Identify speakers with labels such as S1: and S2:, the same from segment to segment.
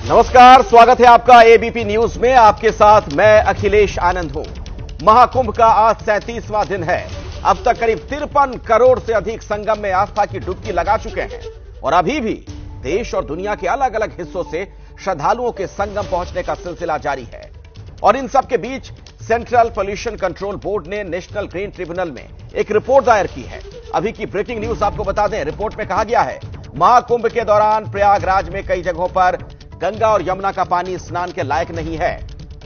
S1: नमस्कार, स्वागत है आपका एबीपी न्यूज में। आपके साथ मैं अखिलेश आनंद हूं। महाकुंभ का आज 37वां दिन है। अब तक करीब 53 करोड़ से अधिक संगम में आस्था की डुबकी लगा चुके हैं और अभी भी देश और दुनिया के अलग अलग हिस्सों से श्रद्धालुओं के संगम पहुंचने का सिलसिला जारी है। और इन सब के बीच सेंट्रल पोल्यूशन कंट्रोल बोर्ड ने नेशनल ग्रीन ट्रिब्यूनल में एक रिपोर्ट दायर की है। अभी की ब्रेकिंग न्यूज आपको बता दें। रिपोर्ट में कहा गया है, महाकुंभ के दौरान प्रयागराज में कई जगहों पर गंगा और यमुना का पानी स्नान के लायक नहीं है।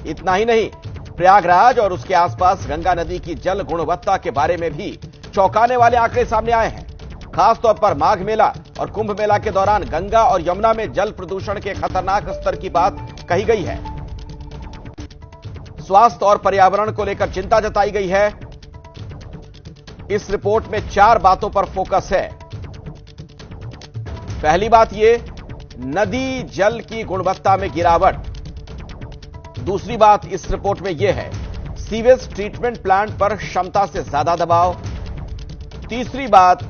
S1: इतना ही नहीं, प्रयागराज और उसके आसपास गंगा नदी की जल गुणवत्ता के बारे में भी चौंकाने वाले आंकड़े सामने आए हैं। खासतौर पर माघ मेला और कुंभ मेला के दौरान गंगा और यमुना में जल प्रदूषण के खतरनाक स्तर की बात कही गई है। स्वास्थ्य और पर्यावरण को लेकर चिंता जताई गई है। इस रिपोर्ट में 4 बातों पर फोकस है। पहली बात यह, नदी जल की गुणवत्ता में गिरावट। दूसरी बात इस रिपोर्ट में यह है, सीवेज ट्रीटमेंट प्लांट पर क्षमता से ज्यादा दबाव। तीसरी बात,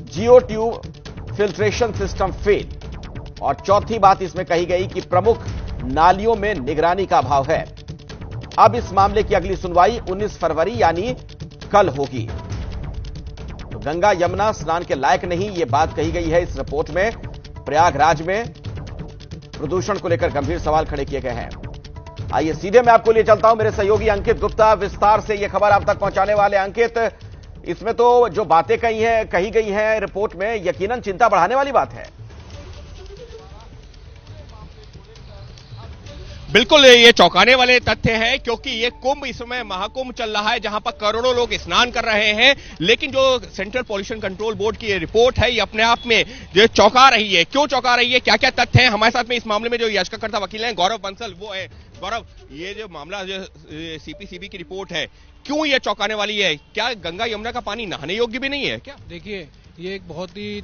S1: जियो ट्यूब फिल्ट्रेशन सिस्टम फेल। और चौथी बात इसमें कही गई कि प्रमुख नालियों में निगरानी का अभाव है। अब इस मामले की अगली सुनवाई 19 फरवरी यानी कल होगी। तो गंगा यमुना स्नान के लायक नहीं, यह बात कही गई है इस रिपोर्ट में। प्रयागराज में प्रदूषण को लेकर गंभीर सवाल खड़े किए गए हैं। आइए सीधे मैं आपको लिए चलता हूं। मेरे सहयोगी अंकित गुप्ता विस्तार से यह खबर आप तक पहुंचाने वाले। अंकित, इसमें तो जो बातें कही गई हैं रिपोर्ट में, यकीनन चिंता बढ़ाने वाली बात है।
S2: बिल्कुल, ये चौंकाने वाले तथ्य है क्योंकि ये कुंभ इस समय महाकुंभ चल रहा है जहां पर करोड़ों लोग स्नान कर रहे हैं। लेकिन जो सेंट्रल पोल्यूशन कंट्रोल बोर्ड की ये रिपोर्ट है, ये अपने आप में जो चौंका रही है। क्यों चौंका रही है, क्या क्या तथ्य हैं? हमारे साथ में इस मामले में जो याचिकाकर्ता वकील हैं गौरव बंसल, वो है। गौरव, ये जो मामला जो सीपीसीबी की रिपोर्ट है, क्यों ये चौंकाने वाली है? क्या गंगा यमुना का पानी नहाने योग्य भी नहीं है क्या?
S3: देखिए, ये एक बहुत ही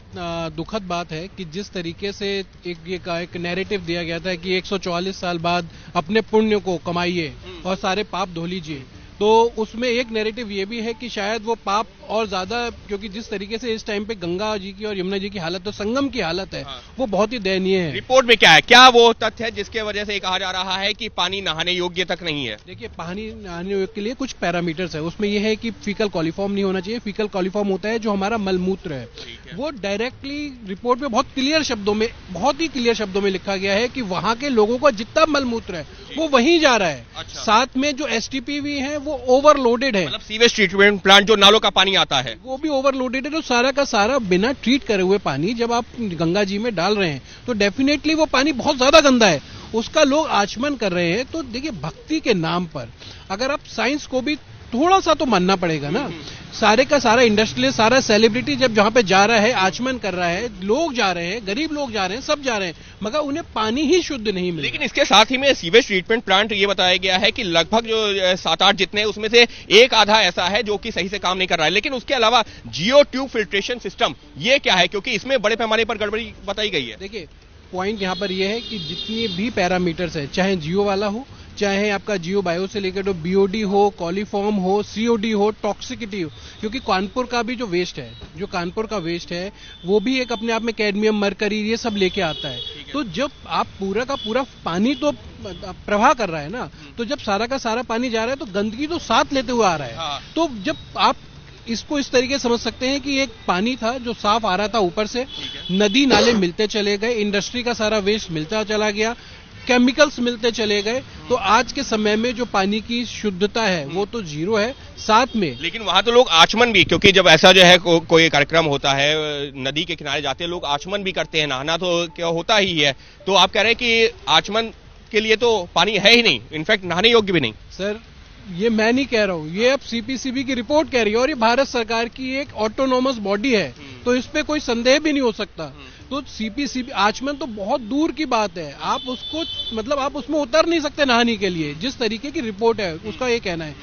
S3: दुखद बात है कि जिस तरीके से एक नैरेटिव दिया गया था कि 144 साल बाद अपने पुण्य को कमाइए और सारे पाप धो लीजिए, तो उसमें एक नैरेटिव ये भी है कि शायद वो पाप और ज्यादा, क्योंकि जिस तरीके से इस टाइम पे गंगा जी की और यमुना जी की हालत, तो संगम की हालत है, वो बहुत ही दयनीय है।
S2: रिपोर्ट में क्या है, क्या वो तथ्य है जिसके वजह से कहा जा रहा है कि पानी नहाने योग्य तक नहीं है?
S3: देखिए, पानी नहाने योग्य के लिए कुछ पैरामीटर्स है। उसमें यह है कि फीकल कॉलिफॉर्म नहीं होना चाहिए। फीकल कॉलिफॉर्म होता है जो हमारा मलमूत्र है। वो डायरेक्टली रिपोर्ट में बहुत ही क्लियर शब्दों में लिखा गया है कि वहां के लोगों का जितना मलमूत्र है वो वहीं जा रहा है।
S2: अच्छा।
S3: साथ में जो एसटीपीवी है वो ओवरलोडेड है।
S2: मतलब सीवेज ट्रीटमेंट प्लांट जो नालों का पानी आता है
S3: वो भी ओवरलोडेड है। तो सारा का सारा बिना ट्रीट करे हुए पानी जब आप गंगा जी में डाल रहे हैं तो डेफिनेटली वो पानी बहुत ज्यादा गंदा है। उसका लोग आचमन कर रहे हैं। तो देखिए, भक्ति के नाम पर अगर आप साइंस को भी थोड़ा सा तो मानना पड़ेगा ना। सारे का सारा इंडस्ट्रियलिस्ट, सारा सेलिब्रिटी जब जहां पे जा रहा है, आचमन कर रहा है, लोग जा रहे हैं, गरीब लोग जा रहे हैं, सब जा रहे हैं, मगर उन्हें पानी ही शुद्ध नहीं मिल।
S2: लेकिन इसके साथ ही में सीवेज ट्रीटमेंट प्लांट ये बताया गया है कि लगभग जो 7-8 जितने, उसमें से एक आधा ऐसा है जो कि सही से काम नहीं कर रहा है। लेकिन उसके अलावा जियो ट्यूब फिल्ट्रेशन सिस्टम, ये क्या है? क्योंकि इसमें बड़े पैमाने पर गड़बड़ी बताई गई है।
S3: देखिए, पॉइंट यहां पर यह है कि जितनी भी पैरामीटर्स है, चाहे जियो वाला हो, चाहे आपका जियो बायो से लेकर तो बीओडी हो, कॉलीफॉर्म हो, सीओडी हो, टॉक्सिसिटी हो, क्योंकि कानपुर का भी जो वेस्ट है, जो कानपुर का वेस्ट है, वो भी एक अपने आप में कैडमियम, मरकरी, ये सब लेके आता है। तो जब आप पूरा का पूरा पानी तो प्रवाह कर रहा है ना, तो जब सारा का सारा पानी जा रहा है तो गंदगी तो साथ लेते हुए आ रहा है।
S2: हाँ।
S3: तो जब आप इसको इस तरीके समझ सकते हैं कि एक पानी था जो साफ आ रहा था ऊपर से, नदी नाले मिलते चले गए, इंडस्ट्री का सारा वेस्ट मिलता चला गया, केमिकल्स मिलते चले गए, तो आज के समय में जो पानी की शुद्धता है वो तो जीरो है। साथ में
S2: लेकिन वहां तो लोग आचमन भी, क्योंकि जब ऐसा जो है कोई कार्यक्रम होता है, नदी के किनारे जाते हैं लोग, आचमन भी करते हैं, नहाना तो क्या होता ही है। तो आप कह रहे हैं कि आचमन के लिए तो पानी है ही नहीं, इनफैक्ट नहाने योग्य भी नहीं।
S3: सर, ये मैं नहीं कह रहा हूं, ये अब सीपीसीबी की रिपोर्ट कह रही है और ये भारत सरकार की एक ऑटोनोमस बॉडी है, तो इस पे कोई संदेह भी नहीं हो सकता। तो सीपीसीबी आचमन तो बहुत दूर की बात है। आप उसको, मतलब आप उसमें उतर नहीं सकते नहाने के लिए, जिस तरीके की रिपोर्ट है उसका ये कहना है।